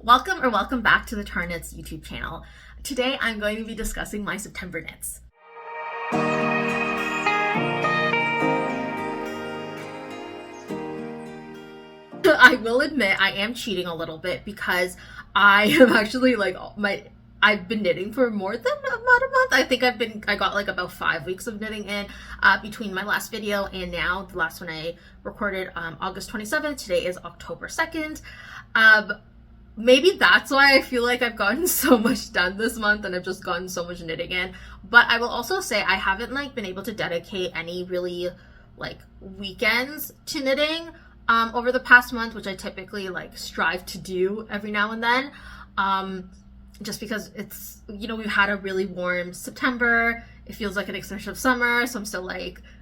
Welcome back to the TarTalks YouTube channel. Today I'm going to be discussing my September knits. I will admit I am cheating a little bit because I am actually I've been knitting for more than about a month. I think I got like about 5 weeks of knitting in between my last video and now. The last one I recorded August 27th. Today is October 2nd. Maybe that's why I feel like I've gotten so much done this month and I've just gotten so much knitting in. But I will also say I haven't been able to dedicate any really weekends to knitting over the past month, which I typically strive to do every now and then. Just because it's, we've had a really warm September. It feels like an extension of summer, so I'm still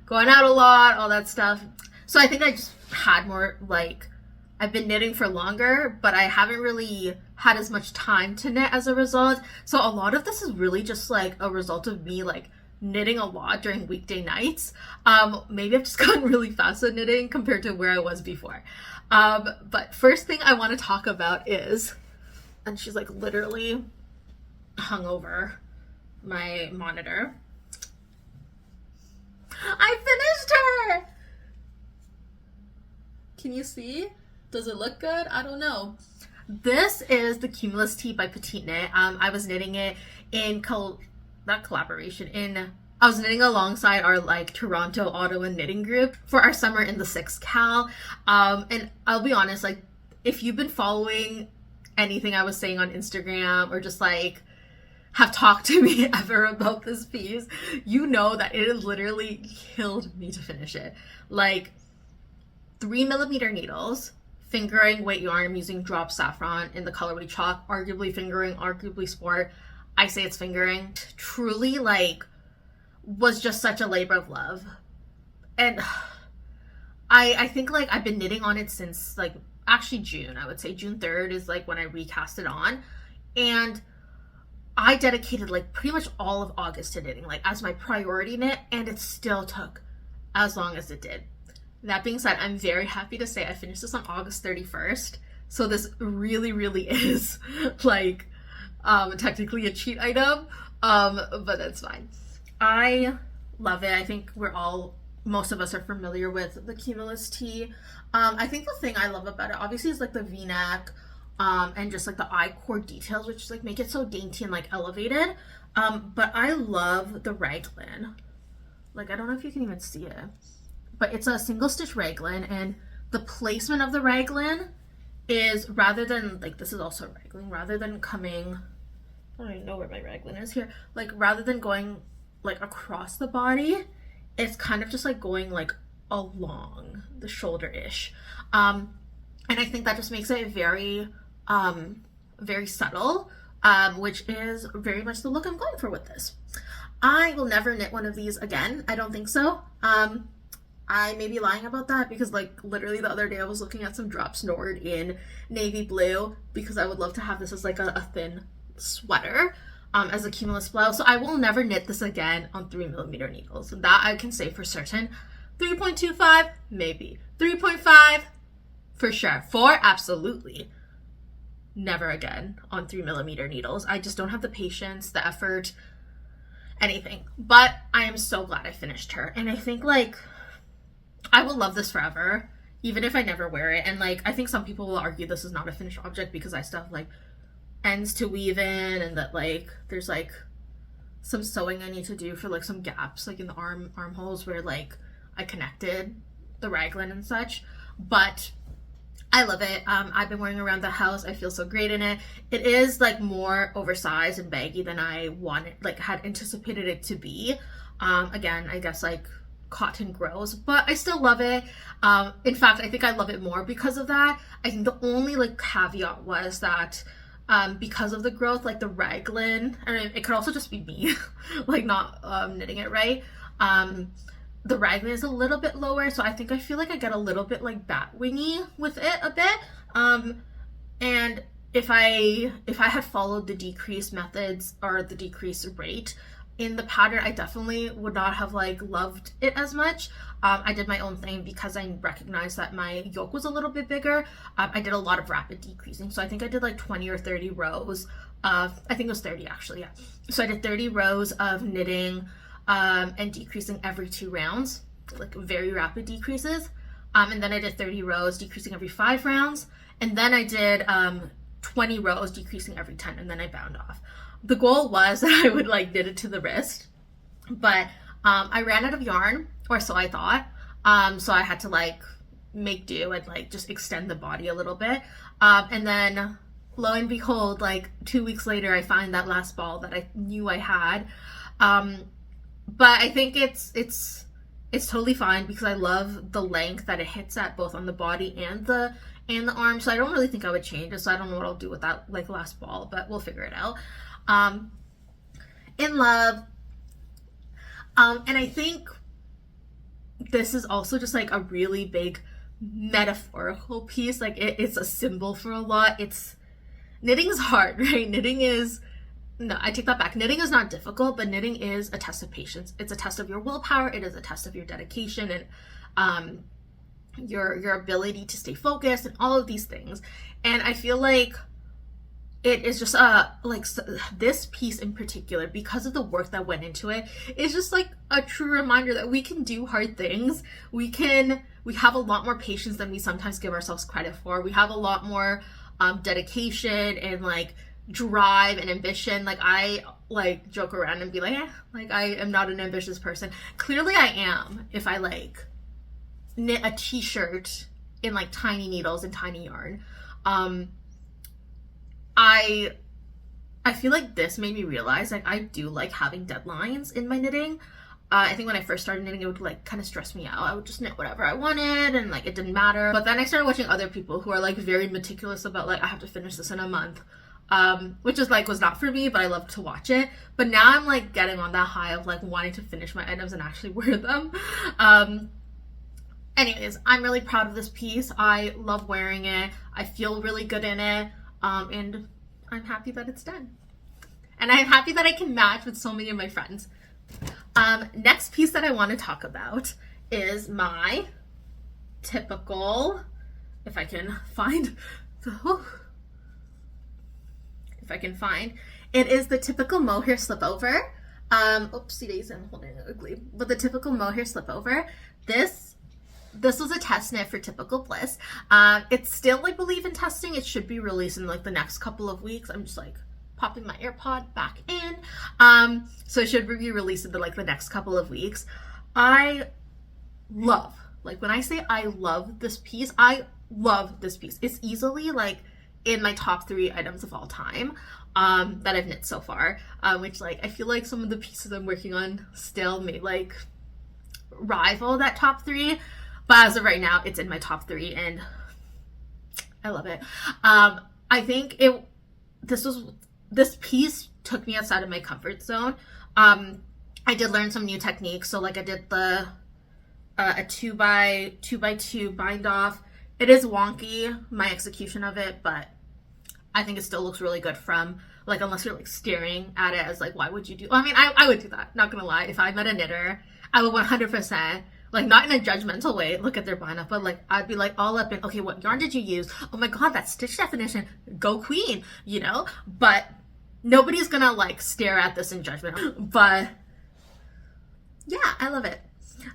going out a lot, all that stuff. So I think I just had more I've been knitting for longer, but I haven't really had as much time to knit as a result. So a lot of this is really just a result of me knitting a lot during weekday nights. Maybe I've just gotten really fast at knitting compared to where I was before. But first thing I want to talk about is, and she's literally hung over my monitor. I finished her! Can you see? Does it look good? I don't know. This is the Cumulus Tee by Petite Knit. I was knitting it in I was knitting alongside our Toronto, Ottawa knitting group for our summer in the 6th Cal. And I'll be honest, if you've been following anything I was saying on Instagram or just have talked to me ever about this piece, you know that it has literally killed me to finish it. 3mm needles, fingering weight yarn. I'm using drop Safran in the colorway chalk, arguably fingering, arguably sport. I say it's fingering. Truly was just such a labor of love. And I think I've been knitting on it since actually June. I would say June 3rd is when I recast it on. And I dedicated pretty much all of August to knitting as my priority knit, and it still took as long as it did. That being said, I'm very happy to say I finished this on August 31st. So this really, really is technically a cheat item, but that's fine. I love it. I think most of us are familiar with the Cumulus Tee. I think the thing I love about it obviously is the V-neck and just the I-cord details, which make it so dainty and elevated. But I love the raglan. I don't know if you can even see it, but it's a single stitch raglan, and the placement of the raglan is, rather than this is also raglan, rather than coming, I don't even know where my raglan is here, rather than going across the body, it's kind of just going along the shoulder-ish. And I think that just makes it very very subtle, which is very much the look I'm going for with this. I will never knit one of these again. I don't think so. I may be lying about that because literally the other day I was looking at some drop snored in navy blue because I would love to have this as a thin sweater as a cumulus blouse. So I will never knit this again on 3mm needles. That I can say for certain. 3.25, maybe. 3.5, for sure. 4, absolutely. Never again on 3mm needles. I just don't have the patience, the effort, anything. But I am so glad I finished her. And I think I will love this forever, even if I never wear it. And I think some people will argue this is not a finished object because I still have ends to weave in, and that there's some sewing I need to do for some gaps in the armholes where I connected the raglan and such. But I love it. I've been wearing it around the house. I feel so great in it. It is more oversized and baggy than I wanted, had anticipated it to be. Again, I guess cotton grows, but I still love it. In fact, I think I love it more because of that. I think the only caveat was that because of the growth, the raglan, and it could also just be me not knitting it right, the raglan is a little bit lower, so I think I feel I get a little bit bat wingy with it a bit. And if I had followed the decrease methods or the decrease rate, in the pattern, I definitely would not have like loved it as much. I did my own thing because I recognized that my yoke was a little bit bigger. I did a lot of rapid decreasing. So I think I did like 20 or 30 rows of, I think it was 30 actually, yeah. So I did 30 rows of knitting and decreasing every 2 rounds, like very rapid decreases. And then I did 30 rows decreasing every 5 rounds. And then I did 20 rows decreasing every 10, and then I bound off. The goal was that I would like knit it to the wrist, but I ran out of yarn, or so I thought. So I had to like make do and like just extend the body a little bit. And then lo and behold, like 2 weeks later, I find that last ball that I knew I had. But I think it's totally fine because I love the length that it hits at, both on the body and the arm. So I don't really think I would change it. So I don't know what I'll do with that like last ball, but we'll figure it out. In love. And I think this is also just like a really big metaphorical piece. Like it's a symbol for a lot. Knitting is hard, right? No, I take that back. Knitting is not difficult, but knitting is a test of patience. It's a test of your willpower. It is a test of your dedication and your ability to stay focused and all of these things. And I feel like it is just like this piece in particular, because of the work that went into it, is just like a true reminder that we can do hard things. We have a lot more patience than we sometimes give ourselves credit for. We have a lot more dedication and like drive and ambition. Like I like joke around and be like, like I am not an ambitious person. Clearly I am if I like knit a t-shirt in like tiny needles and tiny yarn. I feel like this made me realize like I do like having deadlines in my knitting. I think when I first started knitting, it would like kind of stress me out. I would just knit whatever I wanted and like it didn't matter. But then I started watching other people who are like very meticulous about like I have to finish this in a month, which is like was not for me, but I loved to watch it. But now I'm like getting on that high of like wanting to finish my items and actually wear them. Anyways, I'm really proud of this piece. I love wearing it. I feel really good in it. And I'm happy that it's done. And I'm happy that I can match with so many of my friends. Next piece that I want to talk about is my typical, if I can find, it is the typical Mohair Slipover. Oopsie daisy, I'm holding it ugly. But the typical Mohair Slipover. This was a test knit for Typical Bliss. It's still, I believe, in testing. It should be released in like the next couple of weeks. I'm just like popping my AirPod back in. So it should be released in the next couple of weeks. I love, like when I say I love this piece, I love this piece. It's easily like in my top 3 items of all time that I've knit so far, which like I feel like some of the pieces I'm working on still may like rival that top 3. But as of right now, it's in my top 3 and I love it. I think this piece took me outside of my comfort zone. I did learn some new techniques. So like I did a 2x2 bind off. It is wonky, my execution of it, but I think it still looks really good from like, unless you're like staring at it as like, why would you do? I mean, I would do that, not gonna lie. If I met a knitter, I would 100%, like not in a judgmental way, look at their bind off, but like I'd be like all up in, okay, what yarn did you use? Oh my god, that stitch definition, go queen, you know? But nobody's gonna like stare at this in judgment. But yeah, I love it.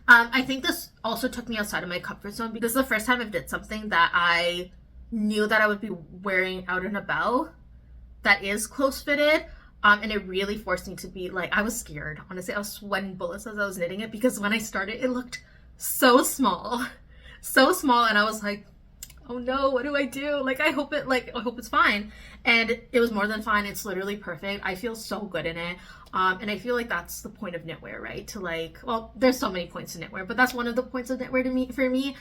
I think this also took me outside of my comfort zone because this is the first time I've did something that I knew that I would be wearing out and about that is close fitted. And it really forced me to be like, I was scared. Honestly, I was sweating bullets as I was knitting it because when I started, it looked so small. And I was like, oh no, what do I do? Like, I hope it's fine. And it was more than fine. It's literally perfect. I feel so good in it. And I feel like that's the point of knitwear, right? To like, well, there's so many points to knitwear, but that's one of the points of knitwear for me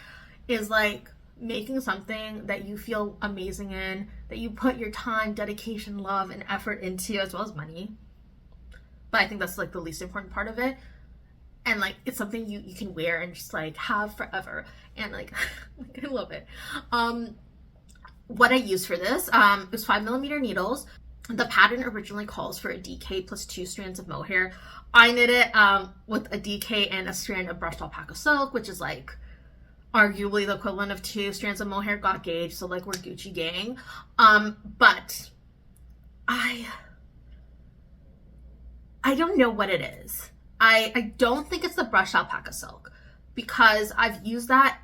is like making something that you feel amazing in, that you put your time, dedication, love, and effort into, as well as money. But I think that's like the least important part of it. And like, it's something you can wear and just like have forever. And like, I love it. What I use for this, is 5mm needles. the pattern originally calls for a DK plus 2 strands of mohair. I knit it with a DK and a strand of brushed alpaca silk, which is like arguably the equivalent of 2 strands of mohair. Got gauge, so like we're Gucci gang. But I don't know what it is. I don't think it's the brushed alpaca silk, because I've used that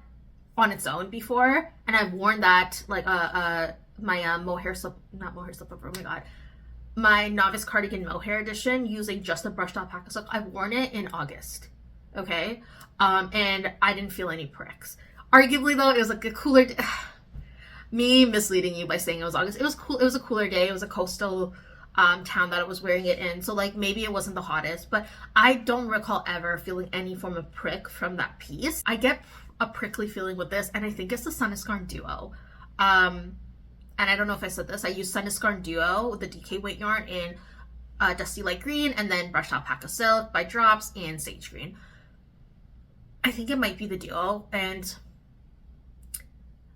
on its own before, and I've worn that like my mohair slip, not mohair slipover, oh my god, my novice cardigan mohair edition using just the brushed alpaca silk. I've worn it in August, okay, and I didn't feel any pricks. Arguably though, it was like a cooler me misleading you by saying it was August. It was cool. It was a cooler day. It was a coastal town that I was wearing it in, so like maybe it wasn't the hottest, but I don't recall ever feeling any form of prick from that piece. I get a prickly feeling with this, and I think it's the Sandnes Garn Duo. And I don't know if I said this, I use Sandnes Garn Duo with the DK weight yarn in Dusty Light Green, and then brushed alpaca silk by Drops and Sage Green. I think it might be the Duo, and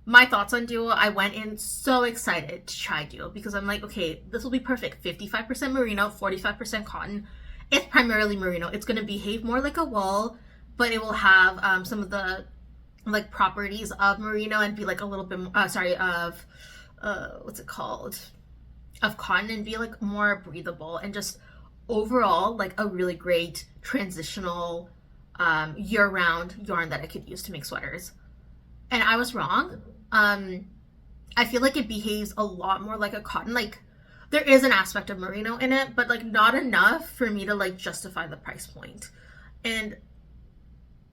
my thoughts on Duo, I went in so excited to try Duo, because I'm like, okay, this will be perfect. 55% merino, 45% cotton. It's primarily merino. It's going to behave more like a wool, but it will have some of the like properties of merino and be like a little bit of what's it called, of cotton, and be like more breathable, and just overall like a really great transitional year-round yarn that I could use to make sweaters. And I was wrong. I feel like it behaves a lot more like a cotton. Like there is an aspect of merino in it, but like not enough for me to like justify the price point. And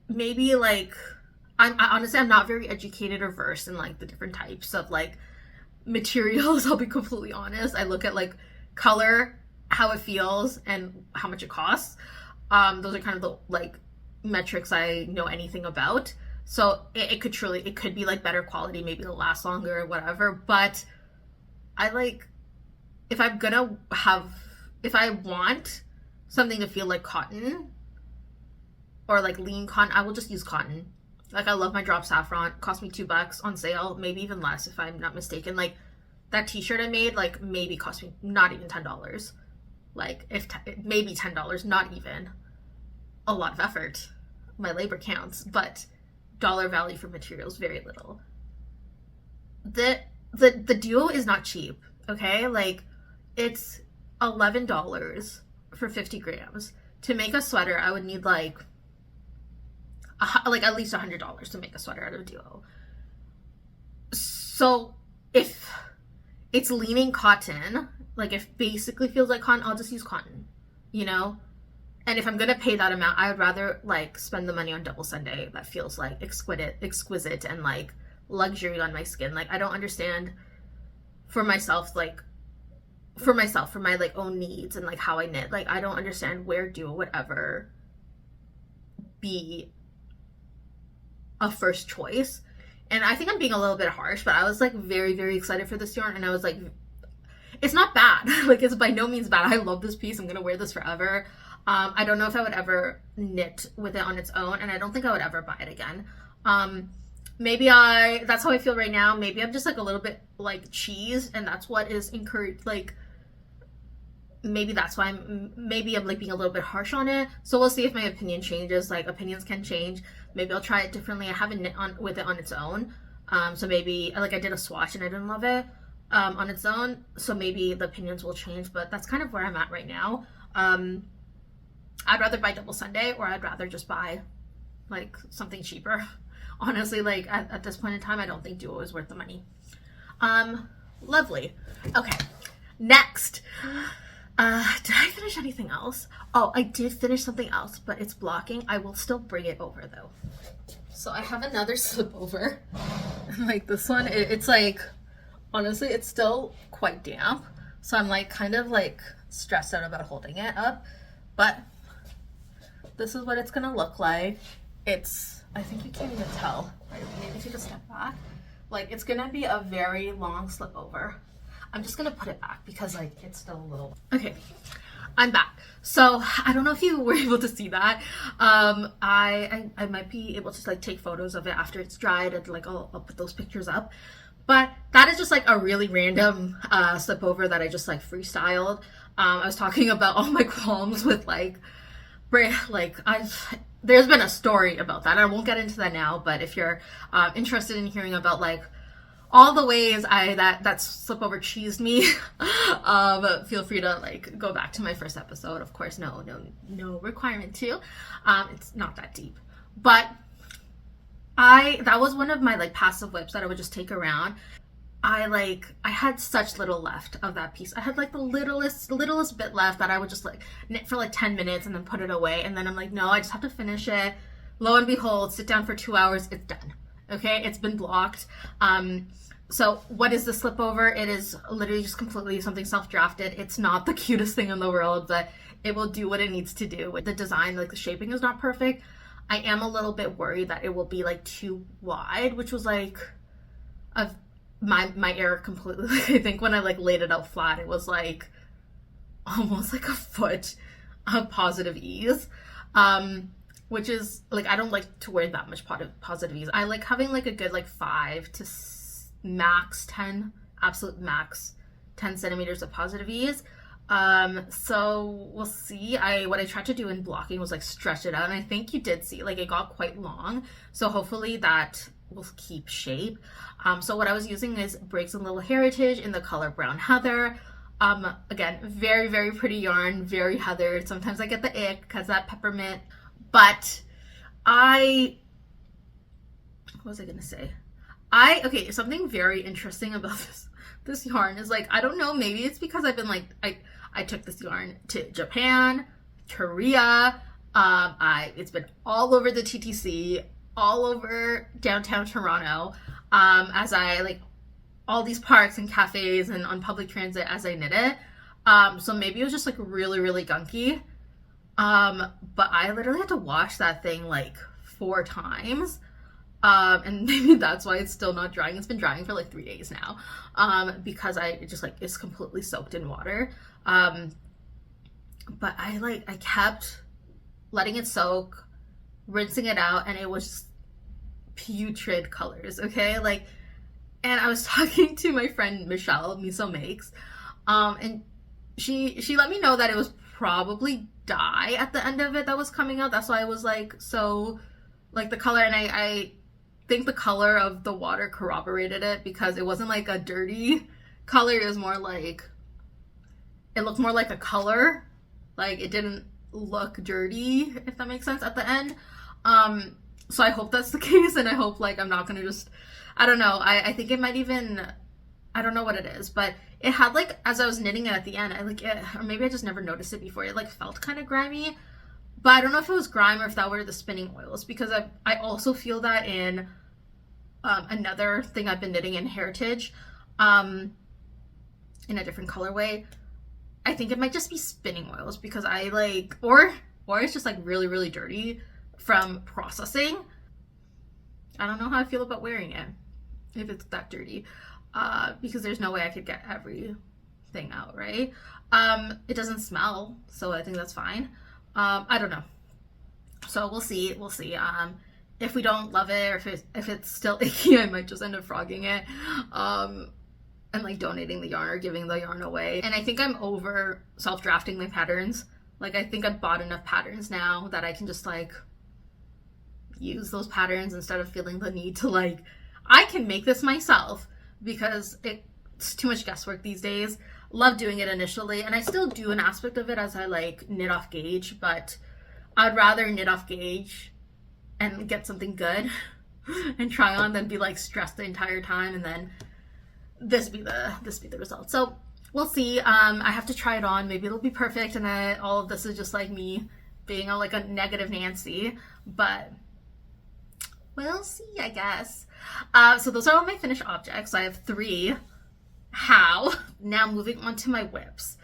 maybe like I honestly, I'm not very educated or versed in like the different types of like materials. I'll be completely honest. I look at like color, how it feels, and how much it costs. Those are kind of the like metrics I know anything about. So it could be like better quality, maybe it'll last longer or whatever. But I like, if I want something to feel like cotton or like lean cotton, I will just use cotton. Like I love my Drop Safran. It cost me $2 on sale, maybe even less if I'm not mistaken. Like that t-shirt I made, like maybe cost me not even $10. Like maybe $10, not even. A lot of effort. My labor counts, but dollar value for materials, very little. The Duo is not cheap, okay? Like it's $11 for 50 grams. To make a sweater, I would need like at least $100 to make a sweater out of a Duo. So if it's leaning cotton, like if basically feels like cotton, I'll just use cotton, you know? And if I'm gonna pay that amount, I would rather like spend the money on double Sunday that feels like exquisite and like luxury on my skin. Like I don't understand for myself, for my like own needs and like how I knit. Like I don't understand where Duo would ever be a first choice. And I think I'm being a little bit harsh, but I was like very, very excited for this yarn, and I was like, it's not bad. Like it's by no means bad. I love this piece. I'm gonna wear this forever. I don't know if I would ever knit with it on its own, and I don't think I would ever buy it again. That's how I feel right now. Maybe I'm just like a little bit like cheese, and that's what is encouraged. Like maybe that's why I'm like being a little bit harsh on it. So we'll see if my opinion changes. Like opinions can change. Maybe I'll try it differently. I haven't knit with it on its own. So maybe like I did a swatch and I didn't love it on its own. So maybe the opinions will change, but that's kind of where I'm at right now. I'd rather buy double Sunday, or I'd rather just buy like something cheaper. Honestly, like at this point in time, I don't think Duo is worth the money. Lovely. Okay, next. Did I finish anything else? Oh, I did finish something else, but it's blocking. I will still bring it over though. So I have another slipover. Like this one, it's like, honestly, it's still quite damp. So I'm like kind of like stressed out about holding it up, but this is what it's gonna look like. I think you can't even tell. Right, maybe take a step back. Like it's gonna be a very long slipover. I'm just gonna put it back because like it's still a little. Okay, I'm back. So I don't know if you were able to see that. I might be able to like take photos of it after it's dried, and like I'll put those pictures up. But that is just like a really random slipover that I just like freestyled. I was talking about all my qualms with like there's been a story about that. I won't get into that now, but if you're interested in hearing about like all the ways that slipover cheesed me, feel free to like go back to my first episode. Of course, no requirement to. It's not that deep, but that was one of my like passive whips that I would just take around. I had such little left of that piece. I had like the littlest bit left that I would just like knit for like 10 minutes and then put it away. And then I'm like, no, I just have to finish it. Lo and behold, sit down for 2 hours. It's done. Okay. It's been blocked. So what is the slipover? It is literally just completely something self-drafted. It's not the cutest thing in the world, but it will do what it needs to do. The design, like the shaping is not perfect. I am a little bit worried that it will be like too wide, which was like my error completely. Like, I think when I like laid it out flat, it was like almost like a foot of positive ease, which is like, I don't like to wear that much positive ease. I like having like a good like 5 to max 10, absolute max 10 centimeters of positive ease. So we'll see. What I tried to do in blocking was like stretch it out, and I think you did see like it got quite long, so hopefully that will keep shape. So what I was using is Briggs and Little Heritage in the color Brown Heather. Again, very, very pretty yarn, very heathered. Sometimes I get the ick because that peppermint, but what was I gonna say? Okay, something very interesting about this yarn is like, I don't know, maybe it's because I've been like, I took this yarn to Japan, Korea, it's been all over the TTC, all over downtown Toronto, as I like all these parks and cafes and on public transit as I knit it. So maybe it was just like really, really gunky. But I literally had to wash that thing like 4 times. And maybe that's why it's still not drying. It's been drying for like 3 days now, because it just like is completely soaked in water. But I kept letting it soak, rinsing it out, and it was putrid colors. Okay, like, and I was talking to my friend Michelle, Miso Makes, and she let me know that it was probably dye at the end of it that was coming out. That's why I was like, so like the color, and I think the color of the water corroborated it, because it wasn't like a dirty color. It was more like, it looked more like a color. Like, it didn't look dirty, if that makes sense, at the end. So I hope that's the case, and I hope like I'm not gonna just, I don't know, I think it might even, I don't know what it is, but it had like, as I was knitting it at the end, or maybe I just never noticed it before, it like felt kind of grimy. But I don't know if it was grime or if that were the spinning oils, because I also feel that in another thing I've been knitting in Heritage, in a different colorway. I think it might just be spinning oils, because I like, or it's just like really, really dirty from processing. I don't know how I feel about wearing it if it's that dirty, because there's no way I could get everything out, right? It doesn't smell, so I think that's fine. I don't know. So we'll see. If we don't love it, or if it's still icky, I might just end up frogging it, and like donating the yarn or giving the yarn away. And I think I'm over self-drafting my patterns. Like, I think I've bought enough patterns now that I can just like use those patterns instead of feeling the need to like, I can make this myself, because it's too much guesswork these days. Love doing it initially, and I still do an aspect of it as I like knit off gauge, but I'd rather knit off gauge and get something good and try on than be like stressed the entire time and then this be the result. So we'll see. I have to try it on. Maybe it'll be perfect, and all of this is just like me being like a negative Nancy, but we'll see, I guess. So those are all my finished objects. I have 3. How? Now moving on to my WIPS.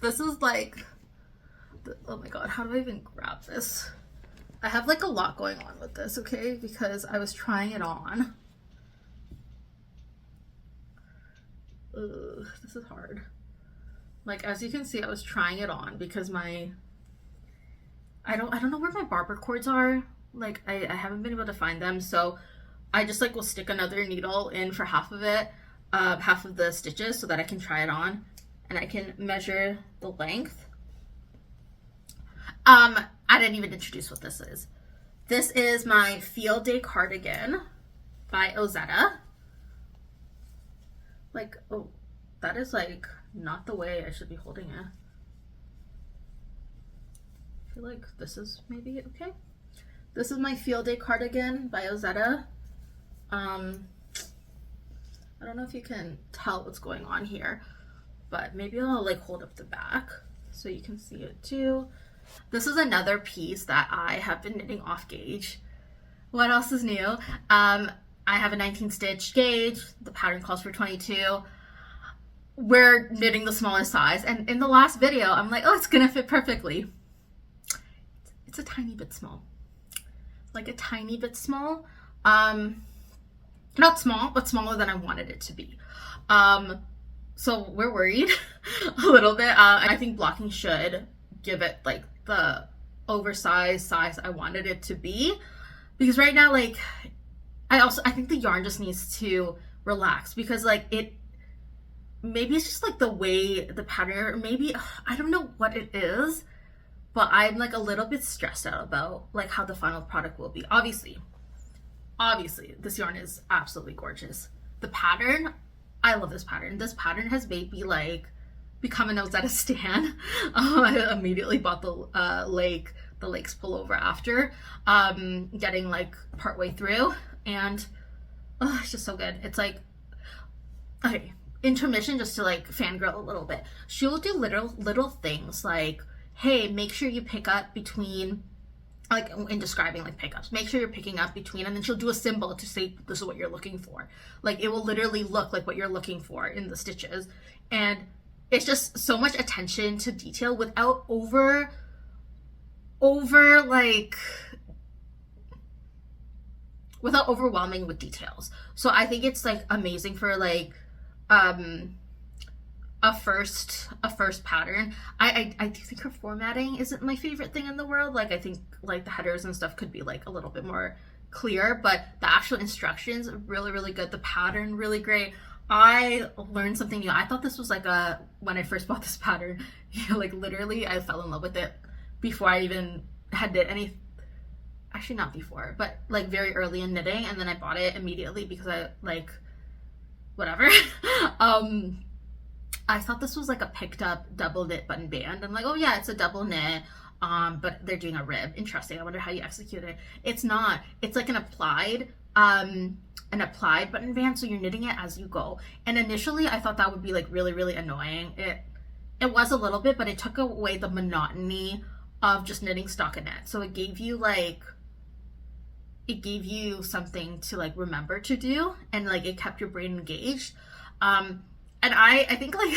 This is like, oh my god, how do I even grab this? I have like a lot going on with this, okay? Because I was trying it on. Ugh, this is hard. Like, as you can see, I was trying it on because I don't know where my barber cords are. Like, I haven't been able to find them, so I just like will stick another needle in for half of it, half of the stitches, so that I can try it on and I can measure the length. I didn't even introduce what this is. This is my Field Day Cardigan by Ozetta. Like, oh, that is like not the way I should be holding it. I feel like this is maybe okay. This is my Field Day Cardigan by Ozetta. I don't know if you can tell what's going on here, but maybe I'll like hold up the back so you can see it too. This is another piece that I have been knitting off gauge. What else is new? I have a 19 stitch gauge. The pattern calls for 22. We're knitting the smallest size, and in the last video I'm like, oh, it's gonna fit perfectly. It's a tiny bit small, like a tiny bit small. Not small, but smaller than I wanted it to be. So we're worried a little bit. I think blocking should give it like the oversized size I wanted it to be, because right now, like, I think the yarn just needs to relax, because like maybe it's just like the way the pattern, maybe I don't know what it is, but I'm like a little bit stressed out about like how the final product will be. Obviously this yarn is absolutely gorgeous. The pattern, I love this pattern. This pattern has made me like become an Ozetta stan. I immediately bought the Lakes pullover after getting like partway through, and it's just so good. It's like, okay, intermission, just to like fangirl a little bit. She'll do little things like, hey, make sure you pick up between, like in describing like pickups, make sure you're picking up between, and then she'll do a symbol to say this is what you're looking for. Like it will literally look like what you're looking for in the stitches, and it's just so much attention to detail without over like, without overwhelming with details. So I think it's like amazing for like a first pattern. I do think her formatting isn't my favorite thing in the world. Like I think like the headers and stuff could be like a little bit more clear, but the actual instructions are really good. The pattern really great. I learned something new. I thought this was like when I first bought this pattern, like literally I fell in love with it before I even had knit any, actually not before, but like very early in knitting, and then I bought it immediately because I like whatever. I thought this was like a picked up double knit button band. I'm like, oh yeah, it's a double knit, but they're doing a rib. Interesting. I wonder how you execute it. It's not. It's like an applied button band, so you're knitting it as you go. And initially I thought that would be like really annoying. It was a little bit, but it took away the monotony of just knitting stockinette. So it gave you something to like remember to do, and like it kept your brain engaged. And I think like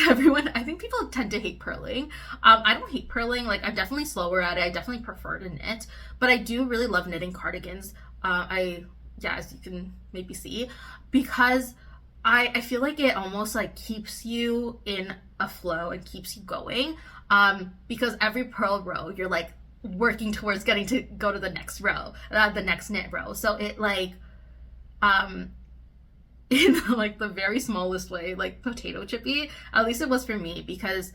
I think people tend to hate purling. I don't hate purling. Like I'm definitely slower at it. I definitely prefer to knit, but I do really love knitting cardigans. As you can maybe see, because I feel like it almost like keeps you in a flow and keeps you going. Because every purl row, you're like working towards getting to go to the next row, the next knit row. So it like, in like the very smallest way, like potato chippy, at least it was for me, because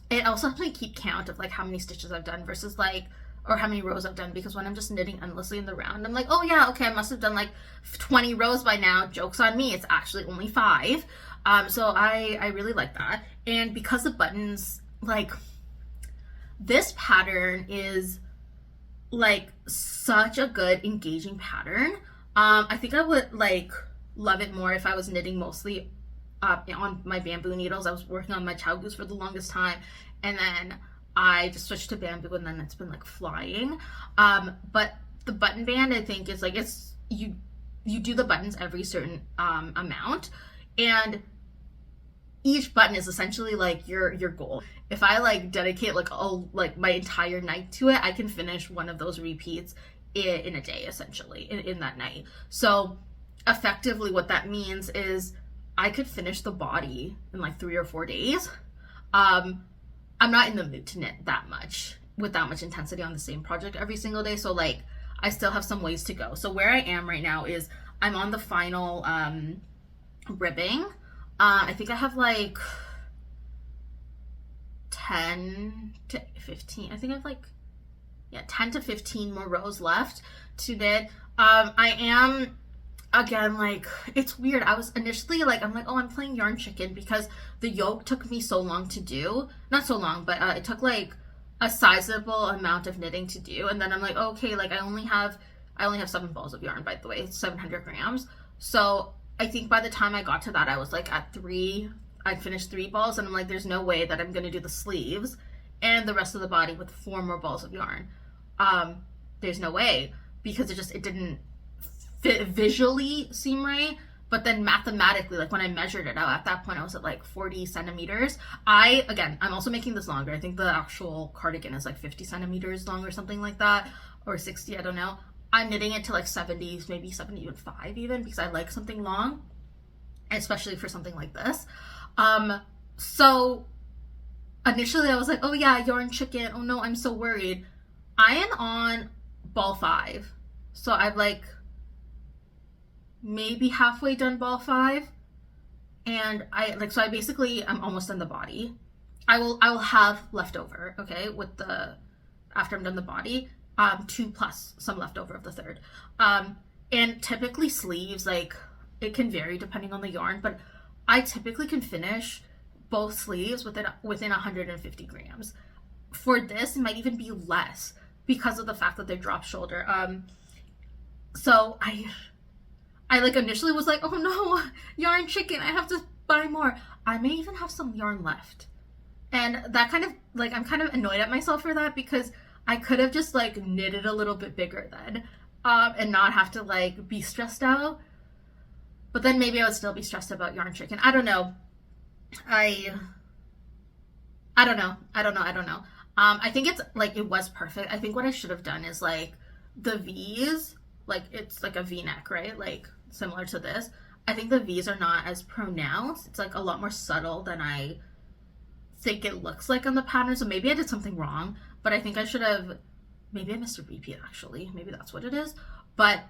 it also helps me keep count of like how many stitches I've done versus like, or how many rows I've done, because when I'm just knitting endlessly in the round, I'm like, oh yeah, okay, I must have done like 20 rows by now. Joke's on me, it's actually only 5. So I really like that. And because the buttons, like, this pattern is like such a good engaging pattern. I think I would like love it more if I was knitting mostly on my bamboo needles. I was working on my chow goose for the longest time, and then I just switched to bamboo, and then it's been like flying. But the button band, I think, is like, it's you do the buttons every certain amount, and each button is essentially like your goal. If I like dedicate like my entire night to it, I can finish one of those repeats in a day, essentially, in that night. So effectively what that means is I could finish the body in like 3 or 4 days. I'm not in the mood to knit that much with that much intensity on the same project every single day. So like I still have some ways to go. So where I am right now is I'm on the final ribbing. I think I have like 10 to 15. I think I have like 10 to 15 more rows left to knit. I am, again, like, it's weird. I was initially like, I'm like, oh, I'm playing yarn chicken because the yoke took me so long to do. Not so long, but it took like a sizable amount of knitting to do. And then I'm like, okay, like I only have 7 balls of yarn, by the way. It's 700 grams. So I think by the time I got to that, I was like at 3. I'd finished 3 balls, and I'm like, there's no way that I'm gonna do the sleeves and the rest of the body with 4 more balls of yarn. There's no way, because it didn't visually seem right. But then mathematically, like when I measured it out, at that point I was at like 40 centimeters. I'm also making this longer. I think the actual cardigan is like 50 centimeters long or something like that, or 60, I don't know. I'm knitting it to like 70s, maybe 75 even, because I like something long, especially for something like this. So initially I was like, oh yeah, yarn chicken. Oh no, I'm so worried. I am on ball 5. So I've like maybe halfway done ball 5. And I basically, I'm almost done the body. I will have leftover, okay, after I'm done the body, 2 plus some leftover of the third. And typically sleeves, like, it can vary depending on the yarn, but I typically can finish both sleeves within 150 grams. For this, it might even be less because of the fact that they're drop shoulder. So I like initially was like, oh no, yarn chicken, I have to buy more. I may even have some yarn left. And that kind of, like, I'm kind of annoyed at myself for that, because I could have just like knitted a little bit bigger then, and not have to like be stressed out. But then maybe I would still be stressed about yarn chicken. I don't know. I don't know. I think it's like, it was perfect. I think what I should have done is like the V's, like it's like a V-neck, right? Like similar to this. I think the V's are not as pronounced. It's like a lot more subtle than I think it looks like on the pattern. So maybe I did something wrong, but I think I should have, maybe I missed a repeat actually. Maybe that's what it is. But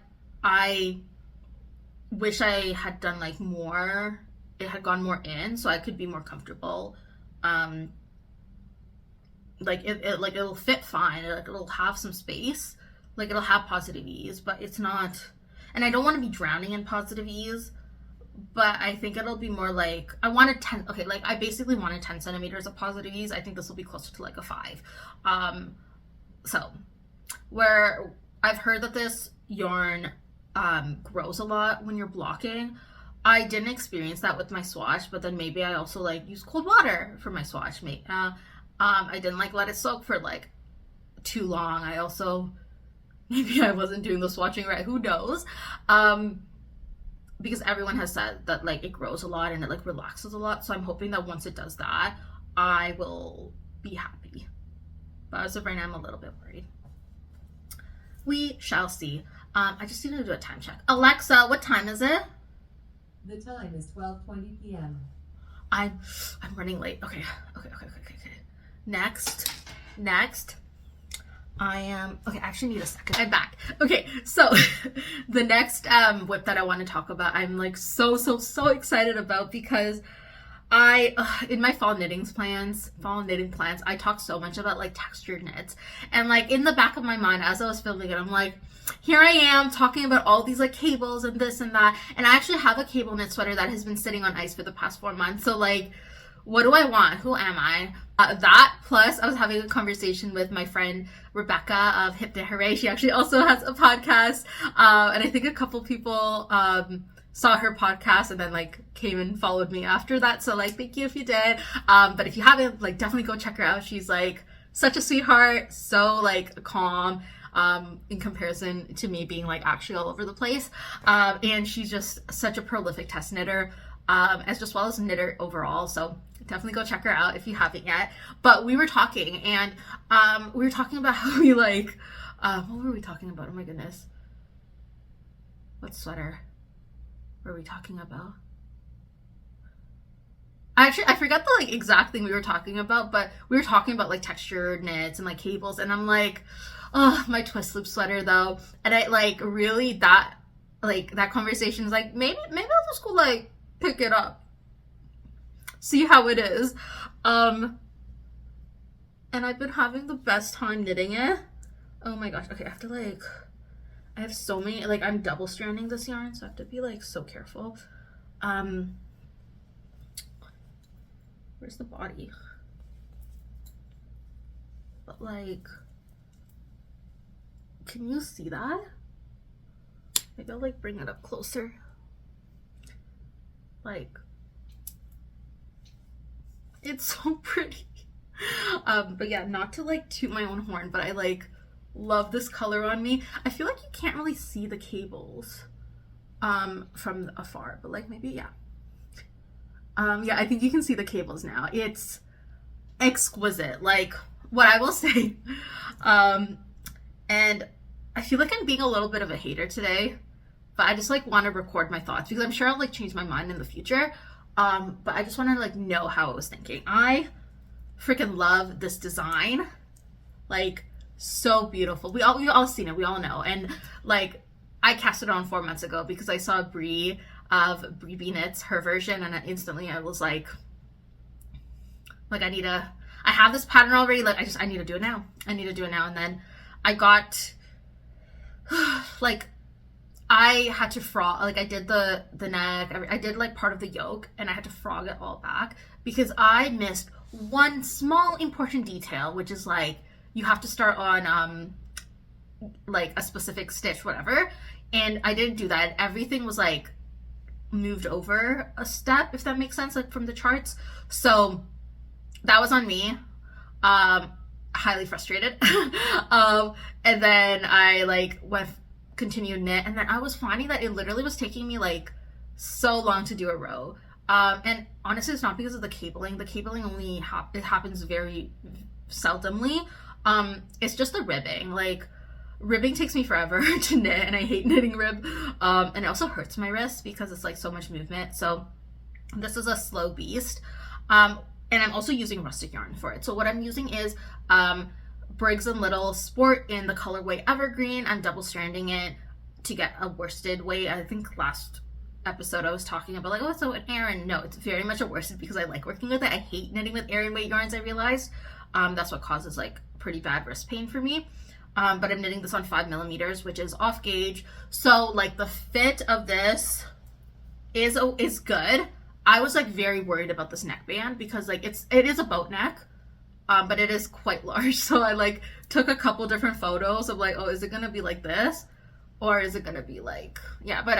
I wish I had done like more, it had gone more in so I could be more comfortable. Like it'll fit fine. It'll have some space. Like it'll have positive ease, but it's not, and I don't want to be drowning in positive ease, but I think it'll be more like, I wanted 10, okay, like I basically wanted 10 centimeters of positive ease. I think this will be closer to like a 5. So where I've heard that this yarn grows a lot when you're blocking. I didn't experience that with my swatch, but then maybe I also like use cold water for my swatch. I didn't like let it soak for like too long. I also, maybe I wasn't doing the swatching right, who knows, because everyone has said that like it grows a lot and it like relaxes a lot. So I'm hoping that once it does that, I will be happy. But as of right now, I'm a little bit worried. We shall see. I just need to do a time check. Alexa, what time is it? The time is 12:20 p.m. I'm running late. Okay. Next. I am, okay, I actually need a second. I'm back. Okay, so the next whip that I want to talk about, I'm like so excited about, because in my fall knitting plans, I talk so much about like textured knits, and like in the back of my mind as I was filming it, I'm like, here I am talking about all these like cables and this and that, and I actually have a cable knit sweater that has been sitting on ice for the past 4 months. So like, what do I want? Who am I? That plus I was having a conversation with my friend Rebecca of Hip Knit Hooray. She actually also has a podcast, and I think a couple people saw her podcast and then like came and followed me after that. So like, thank you if you did. But if you haven't, like definitely go check her out. She's like such a sweetheart, so like calm in comparison to me being like actually all over the place. And she's just such a prolific test knitter, as well as knitter overall. So definitely go check her out if you haven't yet. But we were talking, and we were talking about how we like, what were we talking about? Oh my goodness. What sweater were we talking about? Actually, I forgot the like exact thing we were talking about, but we were talking about like textured knits and like cables, and I'm like, oh, my twist loop sweater though. And I like really that conversation is like, maybe I'll just go like pick it up, see how it is. And I've been having the best time knitting it. Oh my gosh. Okay, I have so many, like I'm double stranding this yarn, so I have to be like so careful. Where's the body? But like, can you see that? Maybe I'll like bring it up closer. Like, it's so pretty. But yeah, not to like toot my own horn, but I like love this color on me. I feel like you can't really see the cables from afar, but like maybe, yeah. Yeah, I think you can see the cables now. It's exquisite, like what I will say. And I feel like I'm being a little bit of a hater today, but I just like want to record my thoughts because I'm sure I'll like change my mind in the future. But I just want to like know how I was thinking. I freaking love this design. Like, so beautiful. We all seen it. We all know. And like, I cast it on 4 months ago because I saw Brie of Brie B Knits, her version, and instantly I was like I have this pattern already, like I need to do it now. I need to do it now. And then I got like, I had to frog, like I did the neck, I did like part of the yoke, and I had to frog it all back because I missed one small important detail, which is like you have to start on like a specific stitch, whatever, and I didn't do that. Everything was like moved over a step, if that makes sense, like from the charts. So that was on me. Highly frustrated. And then I like continued knit, and then I was finding that it literally was taking me like so long to do a row. And honestly, it's not because of the cabling. The cabling only it happens very seldomly. It's just the ribbing. Like, ribbing takes me forever to knit, and I hate knitting rib. And it also hurts my wrist because it's like so much movement. So this is a slow beast. And I'm also using rustic yarn for it. So what I'm using is Briggs & Little Sport in the colorway Evergreen. I'm double stranding it to get a worsted weight. I think last episode I was talking about like, oh, so an Aran. No, it's very much a worsted because I like working with it. I hate knitting with Aran weight yarns, I realized. That's what causes like pretty bad wrist pain for me. But I'm knitting this on 5mm, which is off gauge. So like the fit of this is good. I was like very worried about this neckband because like it is a boat neck, but it is quite large. So I like took a couple different photos of like, oh, is it gonna be like this, or is it gonna be like, yeah. But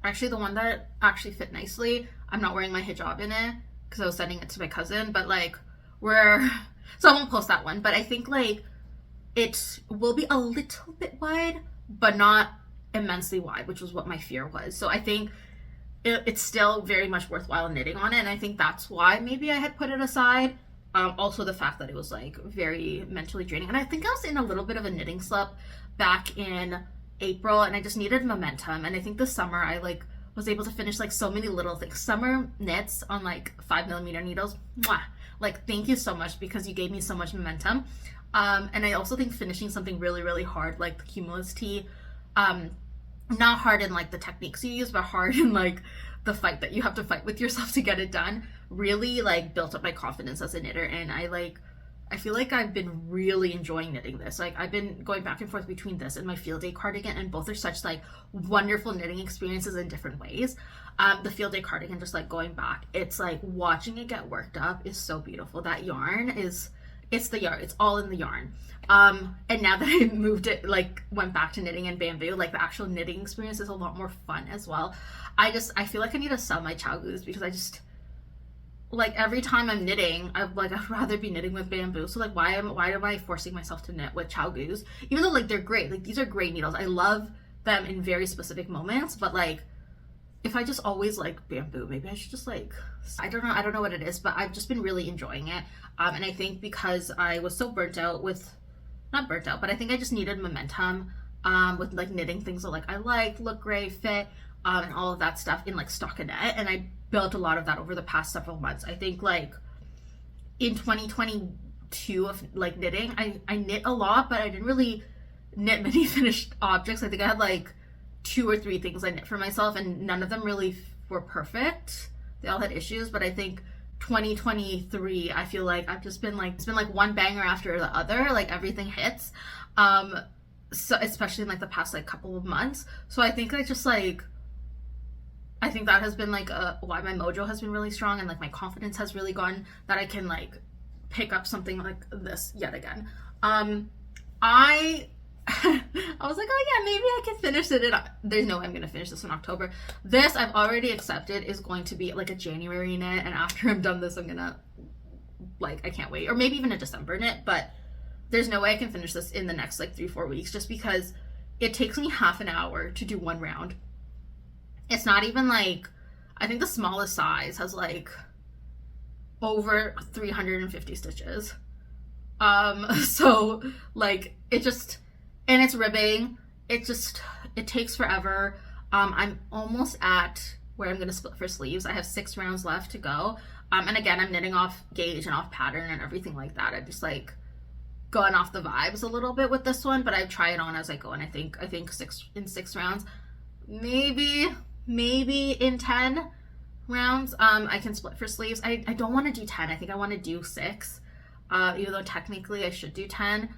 actually the one that actually fit nicely, I'm not wearing my hijab in it because I was sending it to my cousin. But like so I won't post that one. But I think like it will be a little bit wide, but not immensely wide, which was what my fear was. So I think it's still very much worthwhile knitting on it, and I think that's why maybe I had put it aside. Also the fact that it was like very mentally draining, and I think I was in a little bit of a knitting slump back in April, and I just needed momentum. And I think this summer I like was able to finish like so many little things, summer knits on like 5mm needles. Mwah! Like, thank you so much because you gave me so much momentum. And I also think finishing something really, really hard, like the Cumulus Tee, not hard in like the techniques you use, but hard in like the fight that you have to fight with yourself to get it done, really like built up my confidence as a knitter. And I feel like I've been really enjoying knitting this. Like, I've been going back and forth between this and my field day cardigan, and both are such like wonderful knitting experiences in different ways. The field day cardigan, just like going back, it's like watching it get worked up is so beautiful. That yarn it's the yarn, it's all in the yarn. And now that I moved it, like went back to knitting in bamboo, like the actual knitting experience is a lot more fun as well. I feel like I need to sell my chow-goos because I just, like, every time I'm knitting, I'd rather be knitting with bamboo. So like, why am I forcing myself to knit with chow-goos? Even though like they're great, like these are great needles. I love them in very specific moments, but like, if I just always like bamboo, maybe I should just like, I don't know what it is, but I've just been really enjoying it. And I think because I was so burnt out not burnt out, but I think I just needed momentum with like knitting things that like I like, look great, fit. and all of that stuff in like stockinette, and I built a lot of that over the past several months. I think like in 2022 of like knitting, I knit a lot, but I didn't really knit many finished objects. I think I had like 2 or 3 things I knit for myself, and none of them really were perfect. They all had issues, but I think 2023, I feel like I've just been like, it's been like one banger after the other, like everything hits. So especially in like the past like couple of months. So I think I just like, I think that has been like why my mojo has been really strong, and like my confidence has really gone, that I can like pick up something like this yet again. I was like, oh yeah, maybe I can finish it. There's no way I'm gonna finish this in October. This I've already accepted is going to be like a January knit, and after I'm done this, I'm gonna like, I can't wait, or maybe even a December knit. But there's no way I can finish this in the next like 3-4 weeks, just because it takes me half an hour to do one round. It's not even like, I think the smallest size has like over 350 stitches. So like it just, and it's ribbing. It takes forever. I'm almost at where I'm going to split for sleeves. I have 6 rounds left to go. And again, I'm knitting off gauge and off pattern and everything like that. I'm just like going off the vibes a little bit with this one, but I try it on as I go. And I think 6 rounds, maybe in 10 rounds, I can split for sleeves. I don't want to do 10. I think I want to do 6, even though technically I should do 10,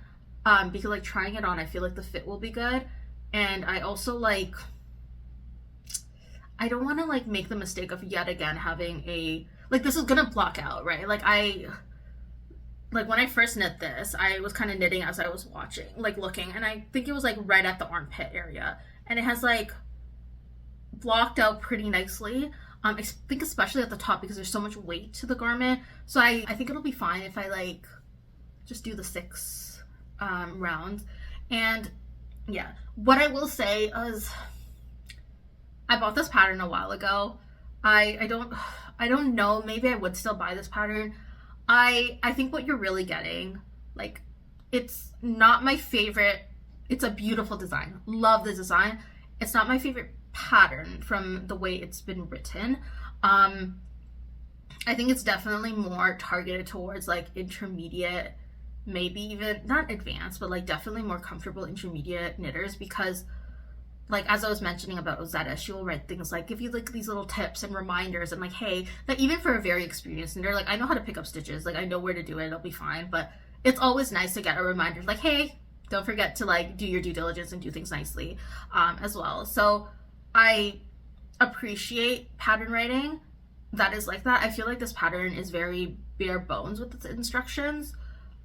because like trying it on, I feel like the fit will be good. And I also like, I don't want to like make the mistake of yet again having a, like this is gonna block out, right? Like when I first knit this, I was kind of knitting as I was watching, like looking, and I think it was like right at the armpit area, and it has like blocked out pretty nicely. I think especially at the top, because there's so much weight to the garment. So I think it'll be fine if I like just do the 6 rounds. And yeah, what I will say is I bought this pattern a while ago. I don't know, maybe I would still buy this pattern. I think what you're really getting, like, it's not my favorite. It's a beautiful design. Love the design. It's not my favorite pattern from the way it's been written. I think it's definitely more targeted towards like intermediate, maybe even not advanced, but like definitely more comfortable intermediate knitters, because like as I was mentioning about Ozetta, she will write things like, give you like these little tips and reminders, and like, hey, that even for a very experienced knitter, like I know how to pick up stitches, like I know where to do it, it'll be fine. But it's always nice to get a reminder like, hey, don't forget to like do your due diligence and do things nicely as well. So I appreciate pattern writing that is like that. I feel like this pattern is very bare bones with its instructions.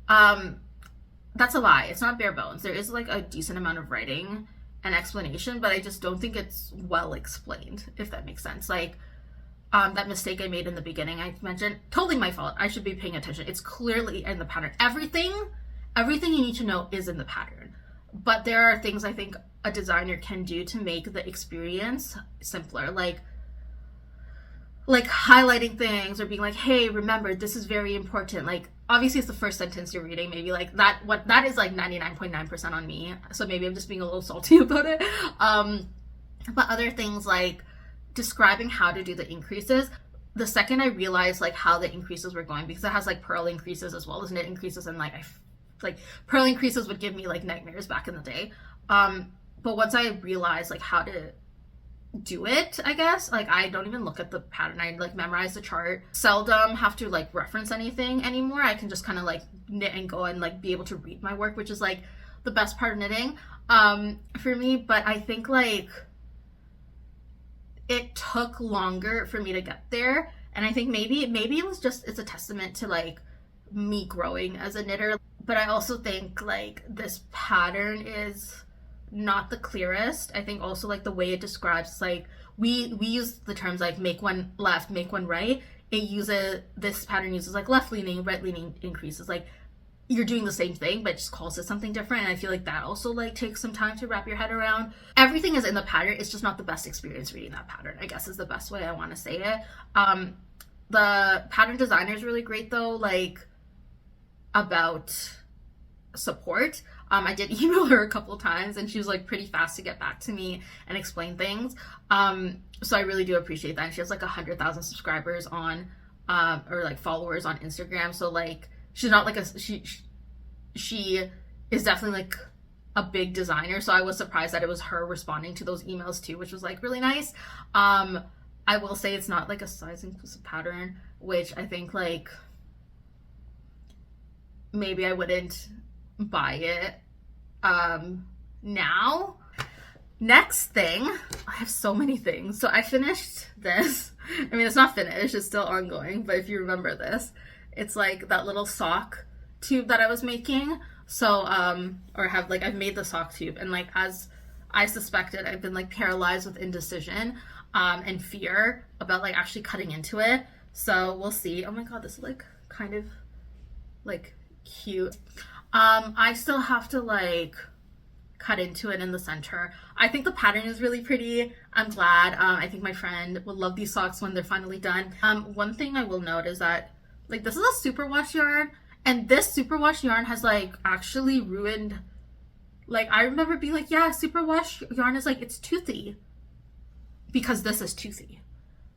That's a lie. It's not bare bones. There is like a decent amount of writing and explanation, but I just don't think it's well explained, if that makes sense. Like that mistake I made in the beginning, I mentioned, totally my fault. I should be paying attention. It's clearly in the pattern. Everything you need to know is in the pattern. But there are things I think a designer can do to make the experience simpler, like highlighting things or being like, hey, remember, this is very important. Like obviously it's the first sentence you're reading, maybe like that is like 99.9% on me, so maybe I'm just being a little salty about it. But other things like describing how to do the increases. The second I realized like how the increases were going, because it has like purl increases as well as knit increases, and like purl increases would give me like nightmares back in the day. But once I realized like how to do it, I guess, like I don't even look at the pattern. I like memorize the chart. Seldom have to like reference anything anymore. I can just kind of like knit and go and like be able to read my work, which is like the best part of knitting for me. But I think like it took longer for me to get there, and I think maybe it was just, it's a testament to like me growing as a knitter. But I also think like this pattern is not the clearest. I think also like the way it describes, like we use the terms like make one left, make one right. This pattern uses like left leaning, right leaning increases. Like you're doing the same thing, but just calls it something different. And I feel like that also like takes some time to wrap your head around. Everything is in the pattern. It's just not the best experience reading that pattern, I guess is the best way I want to say it. The pattern designer is really great though, like about support. I did email her a couple of times, and she was like pretty fast to get back to me and explain things. So I really do appreciate that. And she has like 100,000 subscribers on, or like followers on Instagram. So like she's not like she is definitely like a big designer. So I was surprised that it was her responding to those emails too, which was like really nice. I will say it's not like a size inclusive pattern, which I think like maybe I wouldn't buy it now. Next thing, I have so many things. So I finished this. I mean, it's not finished, it's still ongoing, but if you remember this, it's like that little sock tube that I was making. So I've made the sock tube, and like as I suspected, I've been like paralyzed with indecision and fear about like actually cutting into it. So we'll see. Oh my god, this is like kind of like cute. I still have to like cut into it in the center. I think the pattern is really pretty. I'm glad. I think my friend will love these socks when they're finally done. One thing I will note is that like this is a superwash yarn, and this superwash yarn has like actually ruined, like I remember being like, yeah, superwash yarn is like, it's toothy because this is toothy.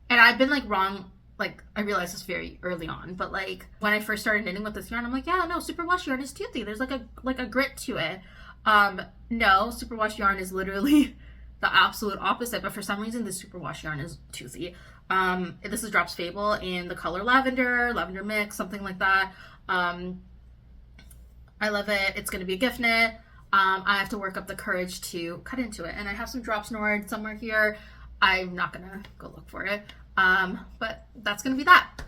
And I've been like wrong. Like, I realized this very early on, but like when I first started knitting with this yarn, I'm like, yeah, no, superwash yarn is toothy. There's like a grit to it. No, superwash yarn is literally the absolute opposite, but for some reason this superwash yarn is toothy. This is Drops Fable in the color lavender mix, something like that. I love it. It's going to be a gift knit. I have to work up the courage to cut into it, and I have some Drops Nord somewhere here. I'm not going to go look for it. But that's going to be that.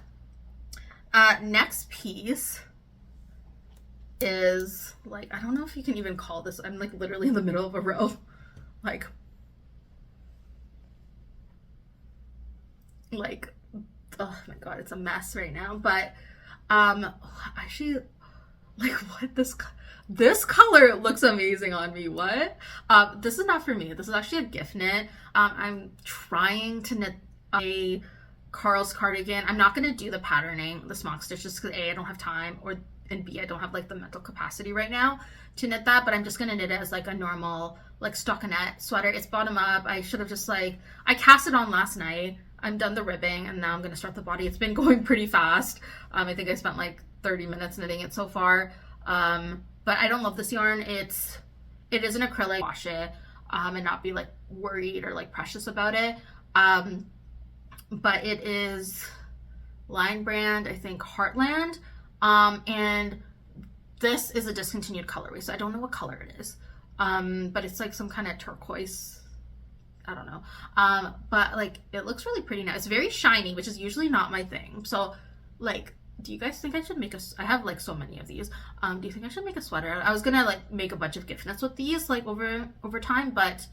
Next piece is like, I don't know if you can even call this, I'm like literally in the middle of a row. Like, oh my god, it's a mess right now. But, actually, like what this color looks amazing on me. What? This is not for me. This is actually a gift knit. I'm trying to knit a Carl's cardigan. I'm not going to do the patterning, the smock stitches, because A, I don't have time, and B, I don't have like the mental capacity right now to knit that, but I'm just going to knit it as like a normal like stockinette sweater. It's bottom up. I should have just like, I cast it on last night. I'm done the ribbing, and now I'm going to start the body. It's been going pretty fast. I think I spent like 30 minutes knitting it so far. But I don't love this yarn. It is an acrylic. Wash it and not be like worried or like precious about it. But it is line brand, I think Heartland. And this is a discontinued colorway, so I don't know what color it is. But it's like some kind of turquoise, I don't know. But like it looks really pretty now. It's very shiny, which is usually not my thing. So like, do you guys think I should make I have like so many of these. Do you think I should make a sweater? I was gonna like make a bunch of gift knits with these like over time, but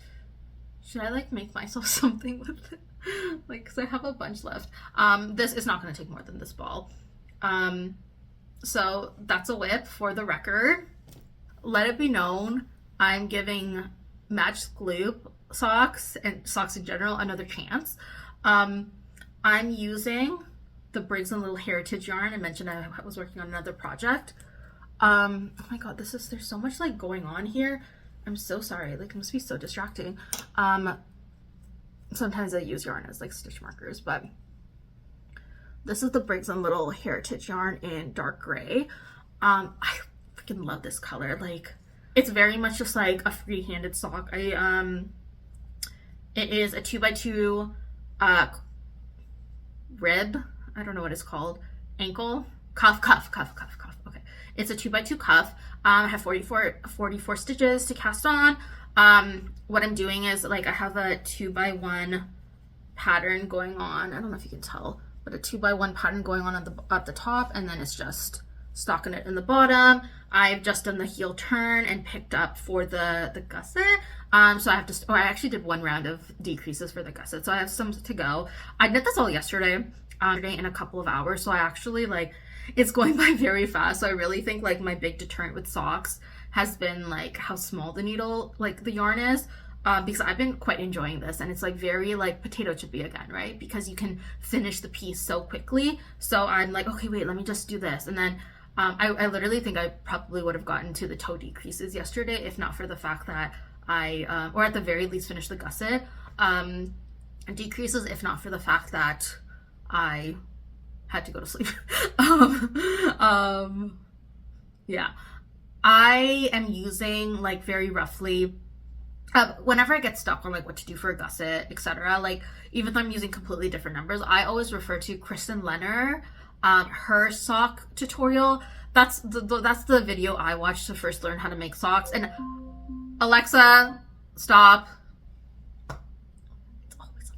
should I like make myself something with it? Like, because I have a bunch left. This is not going to take more than this ball. So that's a whip for the record. Let it be known, I'm giving Match Gloop socks and socks in general another chance. I'm using the Briggs and Little Heritage yarn. I mentioned I was working on another project. Oh my god, there's so much like going on here. I'm so sorry. Like, it must be so distracting. Sometimes I use yarn as like stitch markers, but this is the Briggs and Little Heritage yarn in dark gray. I freaking love this color. Like, it's very much just like a free-handed sock. It is a 2x2 rib. I don't know what it's called. Ankle cuff. Okay, it's a 2x2 cuff. I have 44 stitches to cast on. What I'm doing is like I have a 2x1 pattern going on. I don't know if you can tell, but a 2x1 pattern going on at the top, and then it's just stockinette in the bottom. I've just done the heel turn and picked up for the gusset. So I have to, I actually did one round of decreases for the gusset, so I have some to go. I knit this all yesterday in a couple of hours, so I actually like, it's going by very fast. So I really think like my big deterrent with socks has been like how small the needle, like the yarn is, because I've been quite enjoying this, and it's like very like potato chippy again, right? Because you can finish the piece so quickly. So I'm like, okay, wait, let me just do this. And then I literally think I probably would have gotten to the toe decreases yesterday if not for the fact that or at the very least finish the gusset decreases, if not for the fact that I had to go to sleep. Yeah. I am using like very roughly whenever I get stuck on like what to do for a gusset, etc. Like even though I'm using completely different numbers, I always refer to Kristen Lenner, her sock tutorial. That's the video I watched to first learn how to make socks. And Alexa, stop. It's always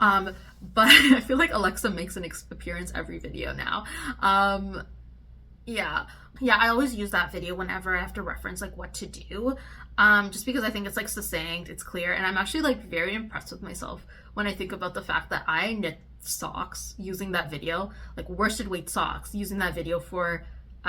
Alexa. But I feel like Alexa makes an appearance every video now. Yeah, I always use that video whenever I have to reference like what to do, just because I think it's like succinct, it's clear, and I'm actually like very impressed with myself when I think about the fact that I knit socks using that video, like worsted weight socks using that video for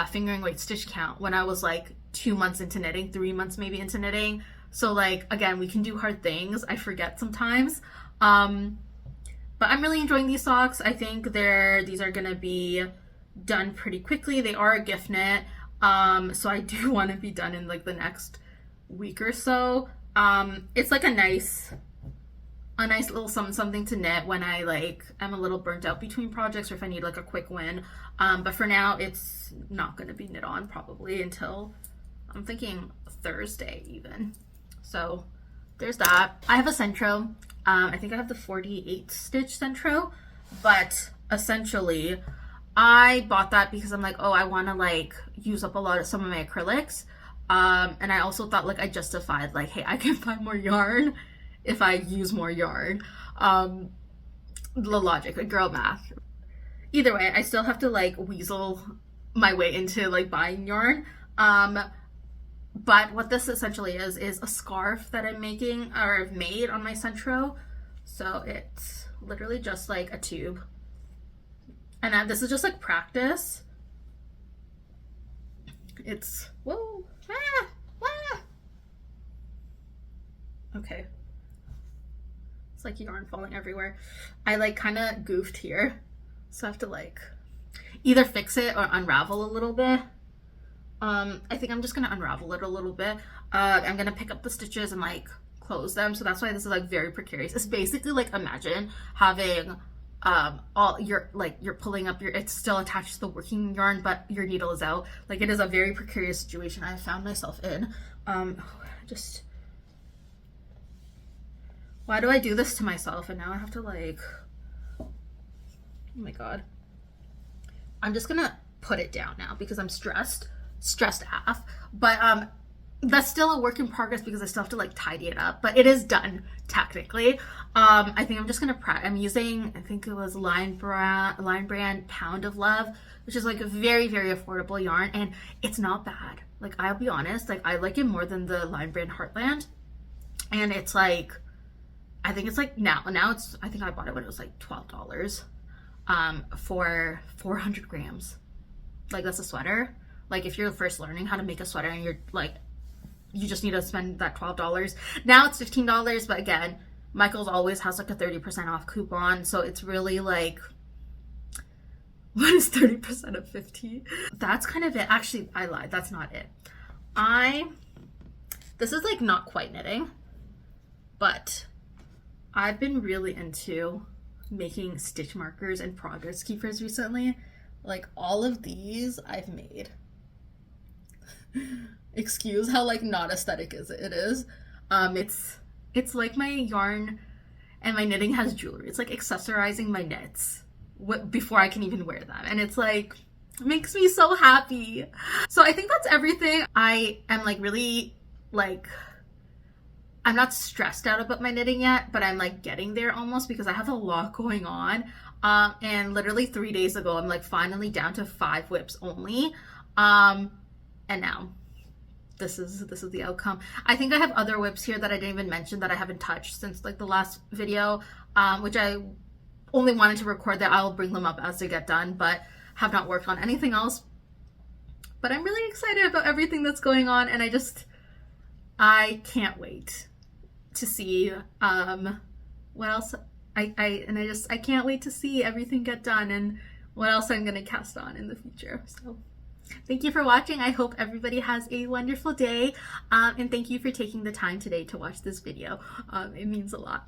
fingering weight stitch count when I was like 2 months into knitting, 3 months maybe into knitting. So like again, we can do hard things. I forget sometimes, but I'm really enjoying these socks. I think these are gonna be done pretty quickly. They are a gift knit, so I do want to be done in like the next week or so. It's like a nice little something to knit when I like am a little burnt out between projects or if I need like a quick win. But for now it's not going to be knit on probably until I'm thinking Thursday even. So there's that. I have a Centro. I think I have the 48 stitch Centro, but essentially I bought that because I'm like, oh, I want to like use up some of my acrylics. And I also thought like I justified like, hey, I can buy more yarn if I use more yarn. The logic, like girl math. Either way, I still have to like weasel my way into like buying yarn. But what this essentially is a scarf that I'm making or I've made on my Centro. So it's literally just like a tube. And this is just like practice. It's, whoa, okay. It's like yarn falling everywhere. I like kind of goofed here. So I have to like either fix it or unravel a little bit. I think I'm just gonna unravel it a little bit. I'm gonna pick up the stitches and like close them. So that's why this is like very precarious. It's basically like imagine having you're pulling up it's still attached to the working yarn but your needle is out. Like it is a very precarious situation I have found myself in. Just why do I do this to myself and now I have to like, oh my god. I'm just gonna put it down now because I'm stressed AF, but that's still a work in progress because I still have to like tidy it up, but it is done technically. I think I'm just gonna I'm using, I think it was line brand Pound of Love, which is like a very, very affordable yarn, and it's not bad. Like I'll be honest, like I like it more than the line brand Heartland, and it's like, I think it's like now it's, I think I bought it when it was like $12 for 400 grams. Like that's a sweater. Like if you're first learning how to make a sweater and you're like, you just need to spend that $12. Now it's $15, but again, Michael's always has like a 30% off coupon, so it's really like, what is 30% of 50? That's kind of it. Actually, I lied. That's not it. This is like not quite knitting, but I've been really into making stitch markers and progress keepers recently. Like all of these I've made. Excuse how like not aesthetic it is. It's like my yarn and my knitting has jewelry. It's like accessorizing my knits before I can even wear them, and it's like, it makes me so happy. So I think that's everything. I am like really like, I'm not stressed out about my knitting yet, but I'm like getting there almost because I have a lot going on. And literally 3 days ago, I'm like finally down to 5 WIPs only. And now this is the outcome. I think I have other WIPs here that I didn't even mention that I haven't touched since like the last video, which I only wanted to record that. I'll bring them up as they get done, but have not worked on anything else. But I'm really excited about everything that's going on, and I can't wait to see what else I can't wait to see everything get done and what else I'm gonna cast on in the future. So Thank you for watching. I hope everybody has a wonderful day. And thank you for taking the time today to watch this video. It means a lot.